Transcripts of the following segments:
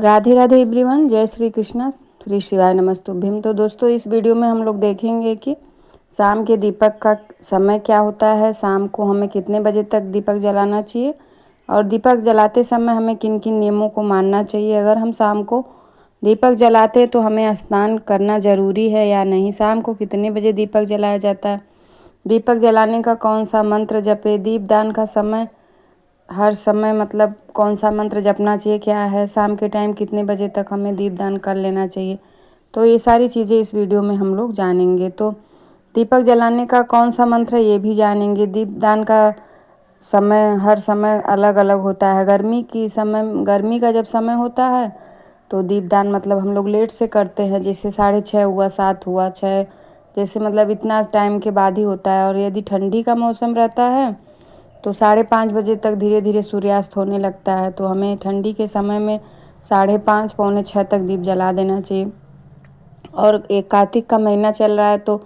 Radhe Radhe everyone, जय श्री कृष्णा, श्री शिवाय नमस्तुभ्यम। तो दोस्तों, इस वीडियो में हम लोग देखेंगे कि शाम के दीपक का समय क्या होता है, शाम को हमें कितने बजे तक दीपक जलाना चाहिए और दीपक जलाते समय हमें किन किन नियमों को मानना चाहिए। अगर हम शाम को दीपक जलाते तो हमें स्नान करना ज़रूरी है या नहीं, शाम को कितने बजे दीपक जलाया जाता है, दीपक जलाने का कौन सा मंत्र जपे, दीपदान का समय हर समय मतलब कौन सा मंत्र जपना चाहिए, क्या है, शाम के टाइम कितने बजे तक हमें दीपदान कर लेना चाहिए। तो ये सारी चीज़ें इस वीडियो में हम लोग जानेंगे। तो दीपक जलाने का कौन सा मंत्र है ये भी जानेंगे। दीपदान का समय हर समय अलग अलग होता है। गर्मी का जब समय होता है तो दीपदान मतलब हम लोग लेट से करते हैं, जैसे 6:30 हुआ, 7 हुआ, 6, जैसे मतलब इतना टाइम के बाद ही होता है। और यदि ठंडी का मौसम रहता है तो 5:30 बजे तक धीरे धीरे सूर्यास्त होने लगता है। तो हमें ठंडी के समय में 5:30 पौने 6 तक दीप जला देना चाहिए। और एक कार्तिक का महीना चल रहा है तो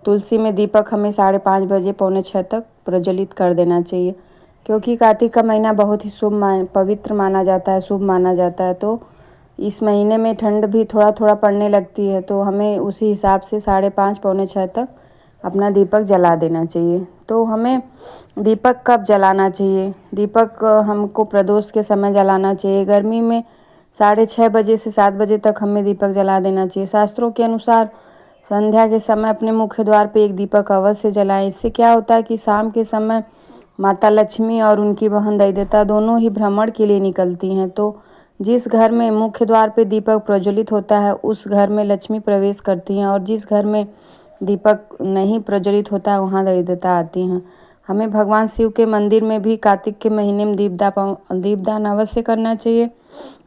तुलसी में दीपक हमें 5:30 बजे पौने 6 तक प्रज्वलित कर देना चाहिए, क्योंकि कार्तिक का महीना बहुत ही पवित्र माना जाता है, शुभ माना जाता है। तो इस महीने में ठंड भी थोड़ा थोड़ा पड़ने लगती है, तो हमें उसी हिसाब से 5:30 पौने 6 तक अपना दीपक जला देना चाहिए। तो हमें दीपक कब जलाना चाहिए, दीपक हमको प्रदोष के समय जलाना चाहिए। गर्मी में 6:30 बजे से 7 बजे तक हमें दीपक जला देना चाहिए। शास्त्रों के अनुसार संध्या के समय अपने मुख्य द्वार पे एक दीपक अवश्य जलाएं। इससे क्या होता है कि शाम के समय माता लक्ष्मी और उनकी बहन दैवता दोनों ही भ्रमण के लिए निकलती हैं। तो जिस घर में मुख्य द्वार पे दीपक प्रज्वलित होता है उस घर में लक्ष्मी प्रवेश करती हैं, और जिस घर में दीपक नहीं प्रज्वलित होता है वहाँ दैवता आती हैं। हमें भगवान शिव के मंदिर में भी कार्तिक के महीने में दीपदान अवश्य करना चाहिए।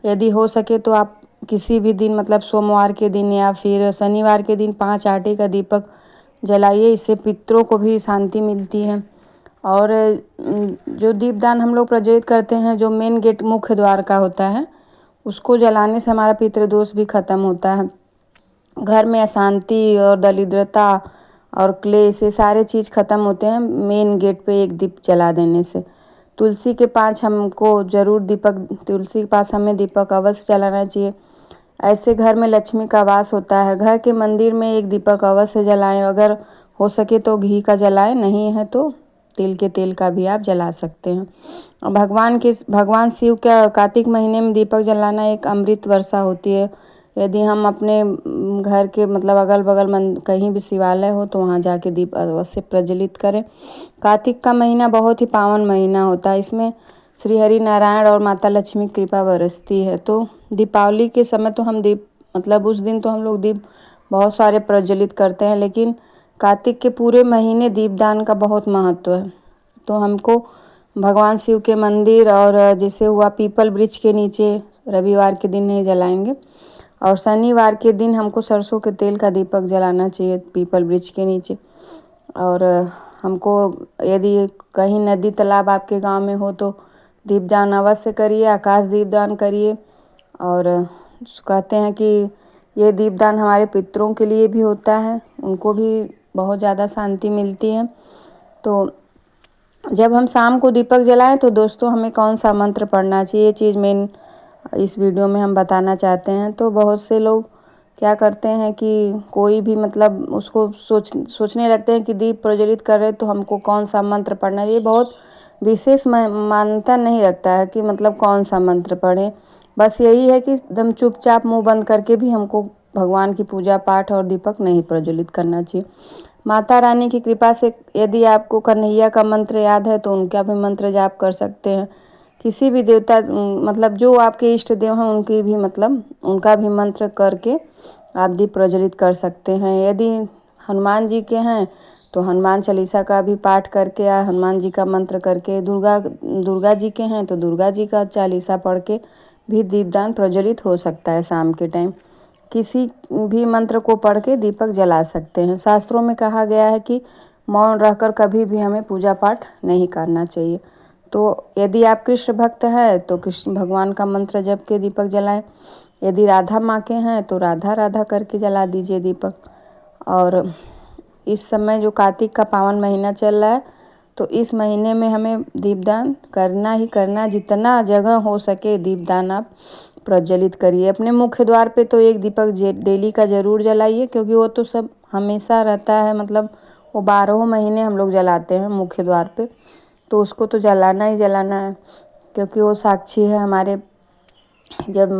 यदि हो सके तो आप किसी भी दिन मतलब सोमवार के दिन या फिर शनिवार के दिन 5 आटे का दीपक जलाइए, इससे पितरों को भी शांति मिलती है। और जो दीपदान हम लोग प्रज्वलित करते हैं, जो मेन गेट मुख्य द्वार का होता है, उसको जलाने से हमारा पितृदोष भी खत्म होता है। घर में अशांति और दरिद्रता और क्लेश ये सारे चीज़ ख़त्म होते हैं मेन गेट पे एक दीप जला देने से। तुलसी के पास हमको ज़रूर तुलसी के पास हमें दीपक अवश्य जलाना चाहिए। ऐसे घर में लक्ष्मी का वास होता है। घर के मंदिर में एक दीपक अवश्य जलाएं, अगर हो सके तो घी का जलाएं, नहीं है तो तिल के तेल का भी आप जला सकते हैं। और भगवान शिव का कार्तिक महीने में दीपक जलाना एक अमृत वर्षा होती है। यदि हम अपने घर के मतलब अगल बगल कहीं भी शिवालय हो तो वहाँ जाके दीप अवश्य प्रज्वलित करें। कार्तिक का महीना बहुत ही पावन महीना होता है। इसमें श्री हरि नारायण और माता लक्ष्मी की कृपा बरसती है। तो दीपावली के समय तो हम दीप मतलब उस दिन तो हम लोग दीप बहुत सारे प्रज्वलित करते हैं, लेकिन कार्तिक के पूरे महीने दीपदान का बहुत महत्व है। तो हमको भगवान शिव के मंदिर और जैसे हुआ पीपल वृक्ष के नीचे रविवार के दिन नहीं जलाएंगे, और शनिवार के दिन हमको सरसों के तेल का दीपक जलाना चाहिए पीपल वृक्ष के नीचे। और हमको यदि कहीं नदी तालाब आपके गांव में हो तो दीपदान अवश्य करिए, आकाश दीपदान करिए। और कहते हैं कि ये दीपदान हमारे पितरों के लिए भी होता है, उनको भी बहुत ज़्यादा शांति मिलती है। तो जब हम शाम को दीपक जलाएं तो दोस्तों हमें कौन सा मंत्र पढ़ना चाहिए, ये चीज़ मेन इस वीडियो में हम बताना चाहते हैं। तो बहुत से लोग क्या करते हैं कि कोई भी मतलब उसको सोचने लगते हैं कि दीप प्रज्वलित कर रहे तो हमको कौन सा मंत्र पढ़ना है। ये बहुत विशेष मान्यता नहीं रखता है कि मतलब कौन सा मंत्र पढ़ें। बस यही है कि एकदम चुपचाप मुंह बंद करके भी हमको भगवान की पूजा पाठ और दीपक नहीं प्रज्वलित करना चाहिए। माता रानी की कृपा से यदि आपको कन्हैया का मंत्र याद है तो उनका भी मंत्र जाप कर सकते हैं। किसी भी देवता मतलब जो आपके इष्ट देव हैं उनकी भी मतलब उनका भी मंत्र करके आप दीप प्रज्वलित कर सकते हैं। यदि हनुमान जी के हैं तो हनुमान चालीसा का भी पाठ करके या हनुमान जी का मंत्र करके, दुर्गा जी के हैं तो दुर्गा जी का चालीसा पढ़ के भी दीपदान प्रज्वलित हो सकता है। शाम के टाइम किसी भी मंत्र को पढ़ के दीपक जला सकते हैं। शास्त्रों में कहा गया है कि मौन रहकर कभी भी हमें पूजा पाठ नहीं करना चाहिए। तो यदि आप कृष्ण भक्त हैं तो कृष्ण भगवान का मंत्र जप के दीपक जलाएं। यदि राधा माँ के हैं तो राधा राधा करके जला दीजिए दीपक। और इस समय जो कार्तिक का पावन महीना चल रहा है तो इस महीने में हमें दीपदान करना ही करना, जितना जगह हो सके दीपदान आप प्रज्वलित करिए। अपने मुख्य द्वार पे तो एक दीपक डेली का ज़रूर जलाइए, क्योंकि वो तो सब हमेशा रहता है, मतलब वो 12 महीने हम लोग जलाते हैं मुख्य द्वार पे, तो उसको तो जलाना ही जलाना है, क्योंकि वो साक्षी है हमारे। जब